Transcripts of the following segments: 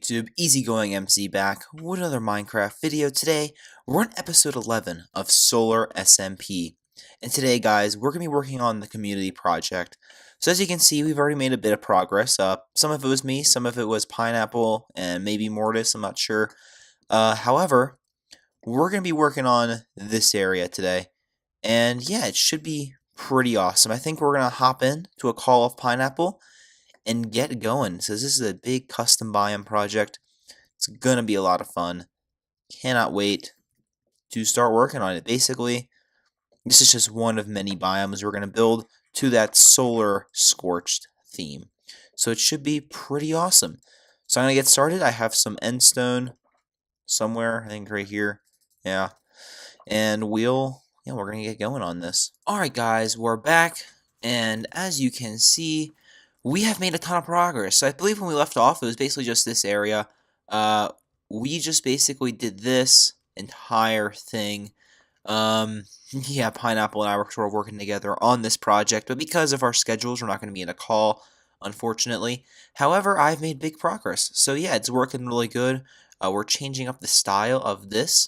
YouTube? EasyGoingMC back with another Minecraft video. Today, we're on episode 11 of Solar SMP. And today, guys, we're going to be working on the community project. So as you can see, we've already made a bit of progress. Some of it was me, some of it was Pineapple, and maybe Mortus, I'm not sure. However, we're going to be working on this area today. And yeah, it should be pretty awesome. I think we're going to hop in to a call of Pineapple and get going. So this is a big custom biome project. It's gonna be a lot of fun. Cannot wait to start working on it. Basically, this is just one of many biomes we're gonna build to that solar scorched theme. So it should be pretty awesome. So I'm gonna get started. I have some endstone somewhere, I think right here. Yeah. And we're gonna get going on this. Alright guys, we're back, and as you can see, we have made a ton of progress. So I believe when we left off, it was basically just this area. We just basically did this entire thing. Yeah, Pineapple and I were sort of working together on this project, but because of our schedules, we're not going to be in a call, unfortunately. However, I've made big progress. So yeah, it's working really good. We're changing up the style of this.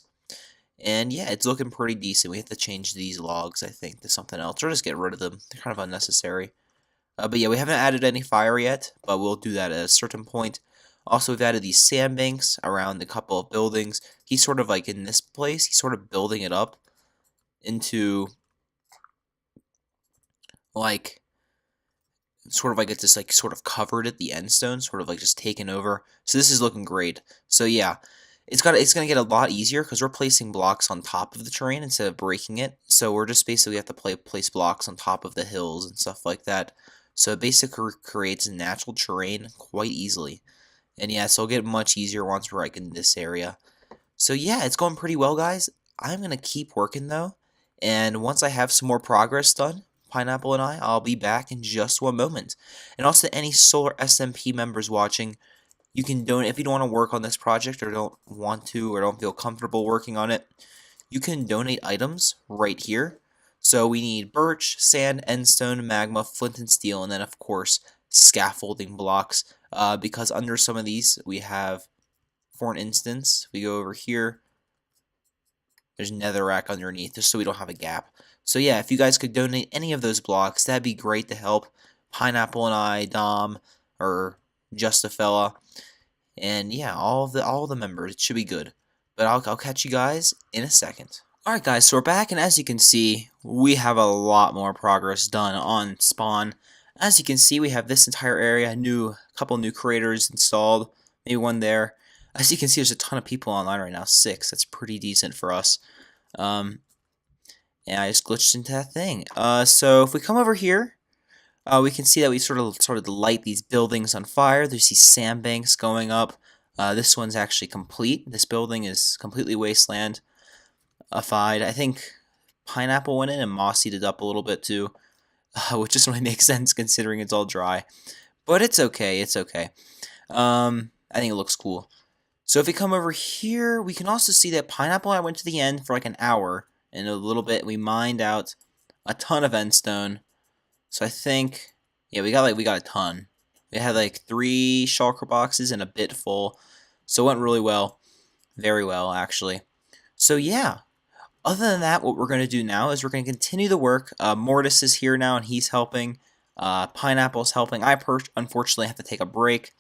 And yeah, it's looking pretty decent. We have to change these logs, I think, to something else, or just get rid of them. They're kind of unnecessary. But yeah, we haven't added any fire yet, but we'll do that at a certain point. Also, we've added these sandbanks around a couple of buildings. He's sort of like in this place, he's sort of building it up into like sort of like it's just like sort of covered at the end stone, sort of like just taken over. So this is looking great. So yeah, it's gonna get a lot easier because we're placing blocks on top of the terrain instead of breaking it. So we're just basically have to place blocks on top of the hills and stuff like that. So it basically creates natural terrain quite easily. And yeah, so it'll get much easier once we're like in this area. So yeah, it's going pretty well, guys. I'm going to keep working though. And once I have some more progress done, Pineapple and I'll be back in just one moment. And also any Solar SMP members watching, you can donate if you don't want to work on this project or don't want to or don't feel comfortable working on it. You can donate items right here. So we need birch, sand, endstone, magma, flint and steel, and then of course scaffolding blocks. Because under some of these we have, for an instance, we go over here. There's netherrack underneath, just so we don't have a gap. So yeah, if you guys could donate any of those blocks, that'd be great to help Pineapple and I, Dom, or Just a Fella, and yeah, all the members. It should be good. But I'll catch you guys in a second. Alright guys, so we're back, and as you can see, we have a lot more progress done on spawn. As you can see, we have this entire area, a couple new creators installed, maybe one there. As you can see, there's a ton of people online right now, 6. That's pretty decent for us. And I just glitched into that thing. So if we come over here, we can see that we sort of light these buildings on fire. There's these sandbanks going up. This one's actually complete. This building is completely Wasteland. I think Pineapple went in and mossied it up a little bit too, which doesn't really make sense considering it's all dry. But it's okay, it's okay. I think it looks cool. So if we come over here, we can also see that Pineapple and I went to the end for like an hour, and a little bit we mined out a ton of endstone. So I think, yeah, we got a ton. We had like 3 shulker boxes and a bit full, so it went really well, very well actually. So yeah. Other than that, what we're going to do now is we're going to continue the work. Mortus is here now, and he's helping. Pineapple's helping. I unfortunately have to take a break.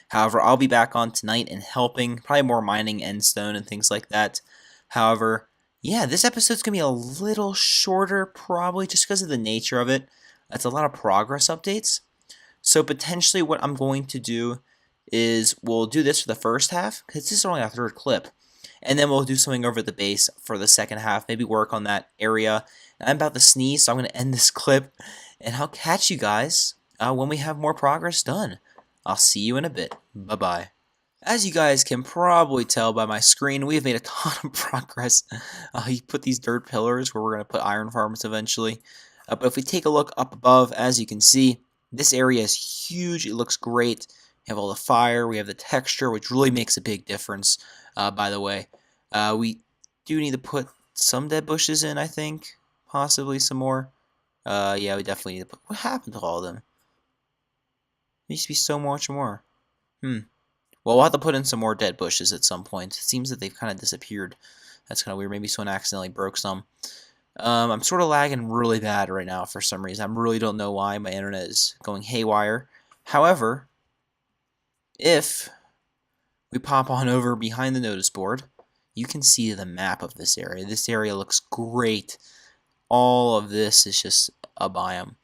However, I'll be back on tonight and helping. Probably more mining endstone and things like that. However, yeah, this episode's going to be a little shorter, probably, just because of the nature of it. That's a lot of progress updates. So potentially what I'm going to do is we'll do this for the first half, because this is only our 3rd clip. And then we'll do something over the base for the second half, maybe work on that area. And I'm about to sneeze, so I'm going to end this clip, and I'll catch you guys when we have more progress done. I'll see you in a bit. Bye-bye. As you guys can probably tell by my screen, we have made a ton of progress. He put these dirt pillars where we're going to put iron farms eventually. But if we take a look up above, as you can see, this area is huge. It looks great. We have all the fire. We have the texture, which really makes a big difference. By the way, we do need to put some dead bushes in, I think. Possibly some more. Yeah, we definitely need to put... What happened to all of them? There used to be so much more. Well, we'll have to put in some more dead bushes at some point. It seems that they've kind of disappeared. That's kind of weird. Maybe someone accidentally broke some. I'm sort of lagging really bad right now for some reason. I really don't know why my internet is going haywire. However, if we pop on over behind the notice board, you can see the map of this area. This area looks great. All of this is just a biome.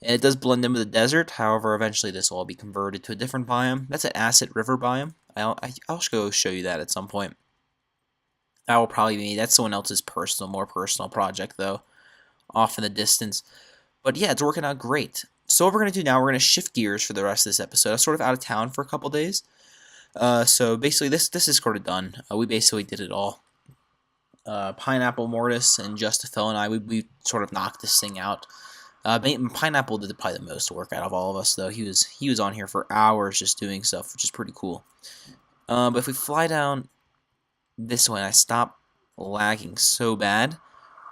And it does blend in with the desert, however, eventually this will all be converted to a different biome. That's an acid river biome. I'll go show you that at some point. That will probably be, that's someone else's more personal project, though, off in the distance. But yeah, it's working out great. So what we're going to do now, we're going to shift gears for the rest of this episode. I was sort of out of town for a couple days. So basically, this is sort of done. We basically did it all. Pineapple, Mortus, and Justifel and I, we sort of knocked this thing out. Pineapple did probably the most work out of all of us, though. He was on here for hours just doing stuff, which is pretty cool. But if we fly down this way and I stop lagging so bad,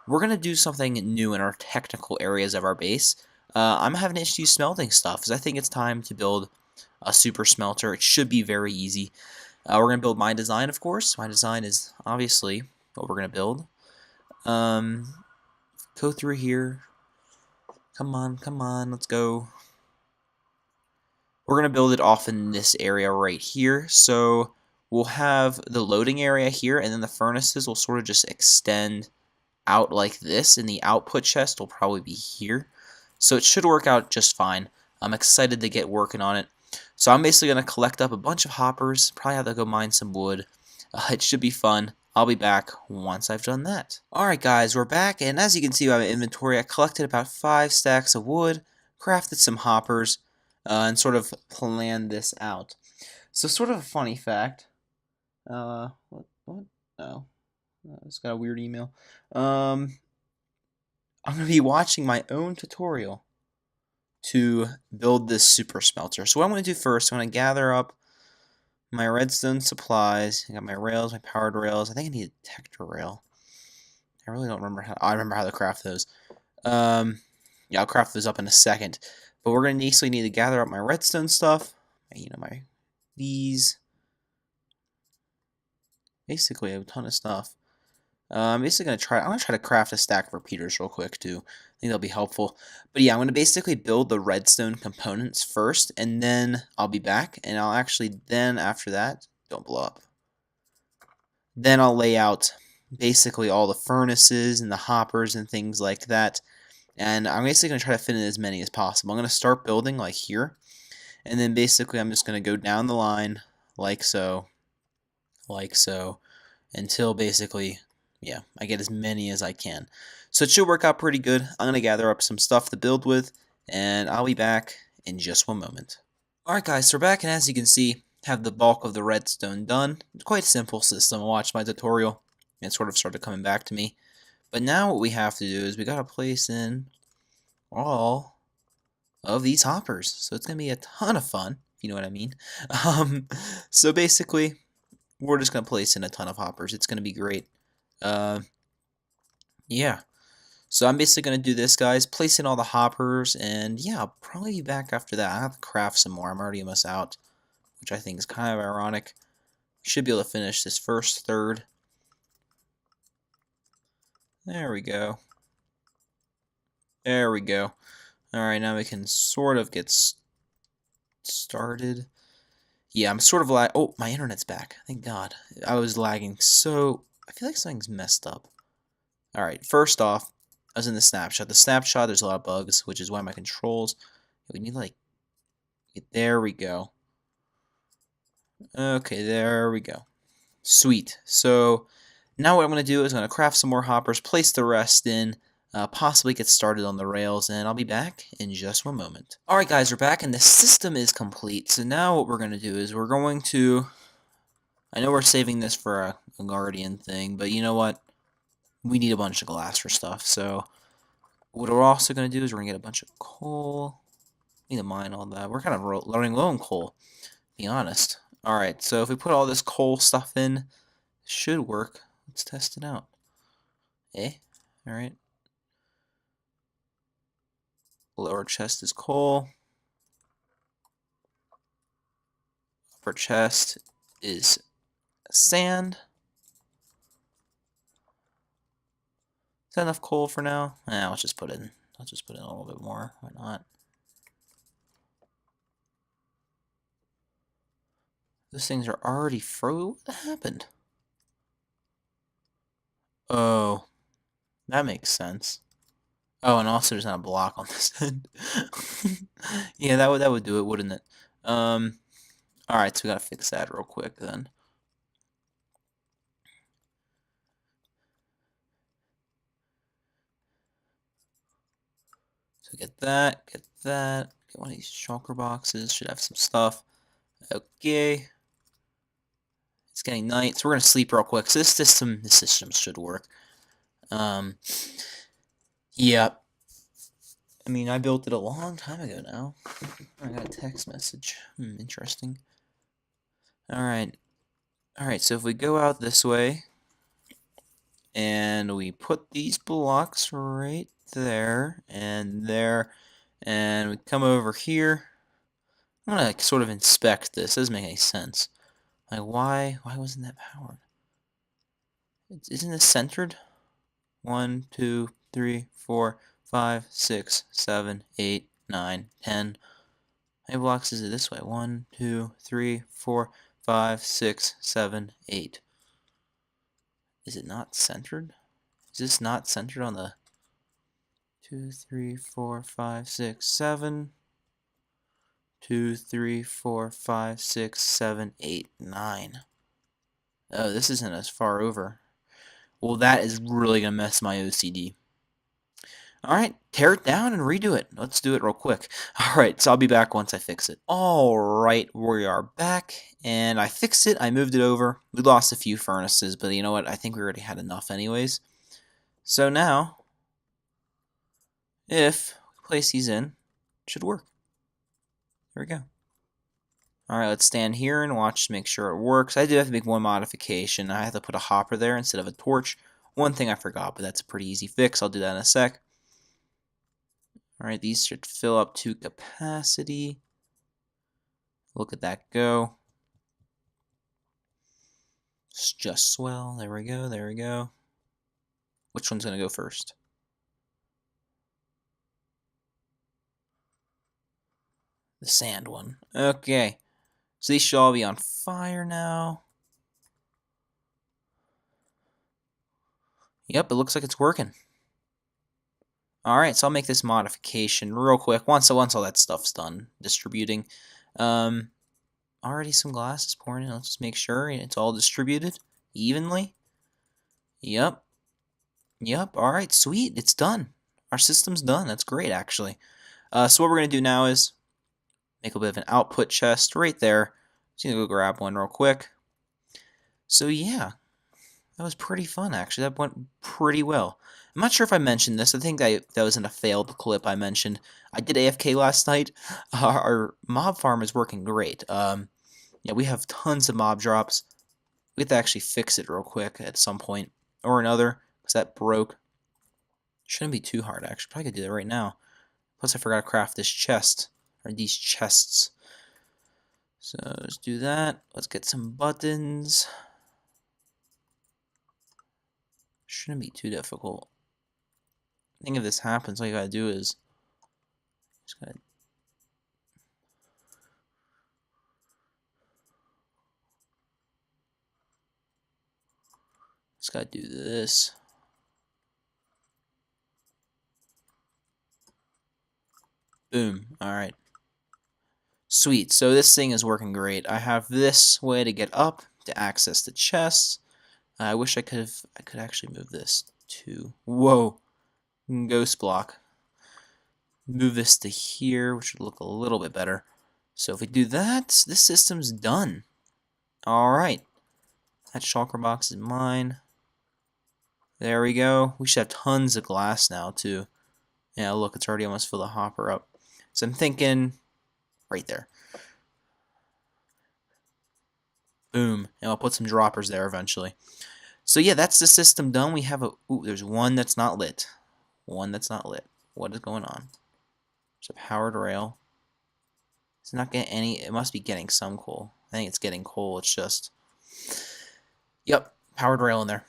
we're going to do something new in our technical areas of our base. I'm having issues smelting stuff, because I think it's time to build a SuperSmelter. It should be very easy. We're going to build my design, of course. My design is obviously what we're going to build. Go through here. Come on, let's go. We're going to build it off in this area right here. So we'll have the loading area here, and then the furnaces will sort of just extend out like this, and the output chest will probably be here. So it should work out just fine. I'm excited to get working on it. So I'm basically going to collect up a bunch of hoppers, probably have to go mine some wood. It should be fun. I'll be back once I've done that. Alright guys, we're back, and as you can see by my inventory, I collected about 5 stacks of wood, crafted some hoppers, and sort of planned this out. So sort of a funny fact. What? Oh. It's got a weird email. I'm going to be watching my own tutorial to build this SuperSmelter. So what I'm going to do first, I'm going to gather up my redstone supplies. I got my rails, my powered rails. I think I need a detector rail. I really don't remember how. I remember how to craft those. Yeah, I'll craft those up in a second. But we're going to basically need to gather up my redstone stuff. These. Basically, a ton of stuff. I'm basically I'm gonna try to craft a stack of repeaters real quick too. I think that'll be helpful. But yeah, I'm gonna basically build the redstone components first, and then I'll be back, and I'll actually then after that, don't blow up. Then I'll lay out basically all the furnaces and the hoppers and things like that. And I'm basically gonna try to fit in as many as possible. I'm gonna start building like here, and then basically I'm just gonna go down the line like so, until basically, yeah, I get as many as I can. So it should work out pretty good. I'm going to gather up some stuff to build with, and I'll be back in just one moment. Alright guys, so we're back, and as you can see, have the bulk of the redstone done. It's quite a simple system. I watched my tutorial, and it sort of started coming back to me. But now what we have to do is we got to place in all of these hoppers. So it's going to be a ton of fun, if you know what I mean. So basically, we're just going to place in a ton of hoppers. It's going to be great. Yeah. So I'm basically going to do this, guys. Place in all the hoppers, and yeah, I'll probably be back after that. I have to craft some more. I'm already almost out, which I think is kind of ironic. Should be able to finish this first third. There we go. There we go. Alright, now we can sort of get started. Yeah, I'm sort of oh, my internet's back. Thank God. I was lagging so... I feel like something's messed up. Alright, first off, I was in the snapshot. The snapshot, there's a lot of bugs, which is why my controls... We need, like... There we go. Okay, there we go. Sweet. So, now what I'm going to do is I'm going to craft some more hoppers, place the rest in, possibly get started on the rails, and I'll be back in just one moment. Alright guys, we're back, and the system is complete. So now what we're going to do is we're going to... I know we're saving this for a Guardian thing, but you know what? We need a bunch of glass for stuff, so what we're also going to do is we're going to get a bunch of coal. Need to mine all that. We're kind of running low on coal, to be honest. Alright, so if we put all this coal stuff in, it should work. Let's test it out. Alright. Lower chest is coal. per chest is sand. Is that enough coal for now? Let's just put in. Let's just put in a little bit more. Why not? Those things are already frozen. What happened? Oh, that makes sense. Oh, and also there's not a block on this end. Yeah, that would do it, wouldn't it? All right, so we gotta fix that real quick then. So get that, get one of these shulker boxes. Should have some stuff. Okay. It's getting night, so we're gonna sleep real quick. So this system should work. Yeah. I mean, I built it a long time ago now. I got a text message. Interesting. Alright. Alright, so if we go out this way, and we put these blocks right there, and we come over here. I'm gonna sort of inspect this. It doesn't make any sense. Like, why wasn't that powered? Isn't this centered? 1, 2, 3, 4, 5, 6, 7, 8, 9, 10. How many blocks is it this way? 1, 2, 3, 4, 5, 6, 7, 8. Is it not centered? Is this not centered on the 2, 3, 4, 5, 6, 7? 2, 3, 4, 5, 6, 7, 8, 9. Oh, this isn't as far over. Well, that is really going to mess my OCD. Alright, tear it down and redo it. Let's do it real quick. Alright, so I'll be back once I fix it. Alright, we are back, and I fixed it. I moved it over. We lost a few furnaces, but you know what? I think we already had enough anyways. So now, if we place these in, it should work. There we go. Alright, let's stand here and watch to make sure it works. I did have to make one modification. I had to put a hopper there instead of a torch. One thing I forgot, but that's a pretty easy fix. I'll do that in a sec. Alright, these should fill up to capacity. Look at that go. It's just swell. There we go, there we go. Which one's going to go first? The sand one. Okay. So these should all be on fire now. Yep, it looks like it's working. Alright, so I'll make this modification real quick. Once all that stuff's done distributing. Already some glass is pouring in. Let's just make sure it's all distributed evenly. Yep. Yep, alright, sweet. It's done. Our system's done. That's great, actually. So what we're going to do now is make a bit of an output chest right there. Just going to go grab one real quick. So yeah, that was pretty fun, actually. That went pretty well. I'm not sure if I mentioned this. I think that was in a failed clip I mentioned. I did AFK last night. Our mob farm is working great. Yeah, we have tons of mob drops. We have to actually fix it real quick at some point or another, because that broke. Shouldn't be too hard, actually. Probably could do that right now. Plus, I forgot to craft this chest, or these chests. So, let's do that. Let's get some buttons. Shouldn't be too difficult. I think if this happens, all you gotta do is just gotta do this. Boom. Alright. Sweet. So this thing is working great. I have this way to get up to access the chests. I wish I could actually move this to... Whoa. Ghost block. Move this to here, which would look a little bit better. So if we do that, this system's done. Alright. That shulker box is mine. There we go. We should have tons of glass now, too. Yeah, look, it's already almost filled the hopper up. So I'm thinking right there. Boom. And I'll put some droppers there eventually. So yeah, that's the system done. We have a... Ooh, there's one that's not lit. One that's not lit. What is going on? There's a powered rail. It's not getting any... It must be getting some coal. I think it's getting coal. It's just... Yep, powered rail in there.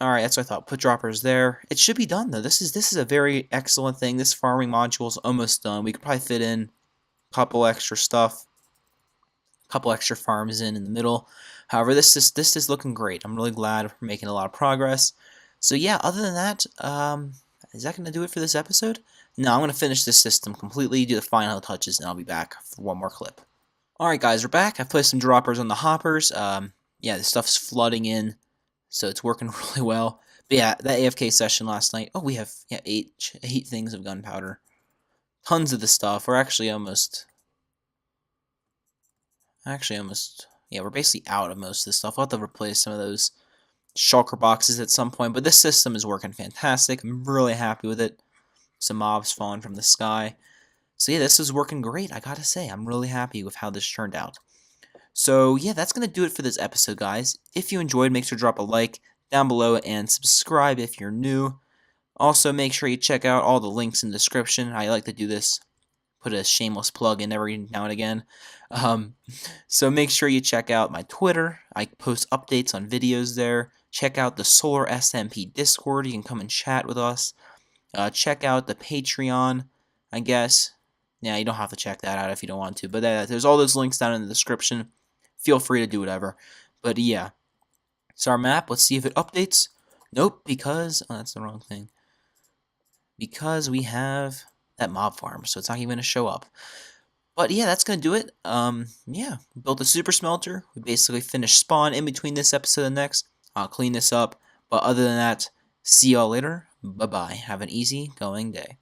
Alright, that's what I thought. Put droppers there. It should be done, though. This is a very excellent thing. This farming module is almost done. We could probably fit in a couple extra stuff. A couple extra farms in the middle. However, this is looking great. I'm really glad we're making a lot of progress. So yeah, other than that, is that going to do it for this episode? No, I'm going to finish this system completely, do the final touches, and I'll be back for one more clip. Alright guys, we're back. I've placed some droppers on the hoppers. Yeah, this stuff's flooding in, so it's working really well. But yeah, that AFK session last night, oh, we have 8 things of gunpowder. Tons of the stuff. We're actually almost, yeah, we're basically out of most of this stuff. I'll have to replace some of those shulker boxes at some point, but this system is working fantastic. I'm really happy with it. Some mobs falling from the sky. So yeah, this is working great, I gotta say. I'm really happy with how this turned out. So yeah, that's going to do it for this episode, guys. If you enjoyed, make sure to drop a like down below and subscribe if you're new. Also, make sure you check out all the links in the description. I like to do this, put a shameless plug in every now and again. So make sure you check out my Twitter. I post updates on videos there. Check out the Solar SMP Discord. You can come and chat with us. Check out the Patreon, I guess. Yeah, you don't have to check that out if you don't want to. But there's all those links down in the description. Feel free to do whatever. But yeah. So our map, let's see if it updates. Nope, because... Oh, that's the wrong thing. Because we have that mob farm, so it's not even going to show up. But yeah, that's going to do it. Yeah, built a super smelter. We basically finished spawn in between this episode and next. I'll clean this up. But other than that, see y'all later. Bye-bye. Have an easy going day.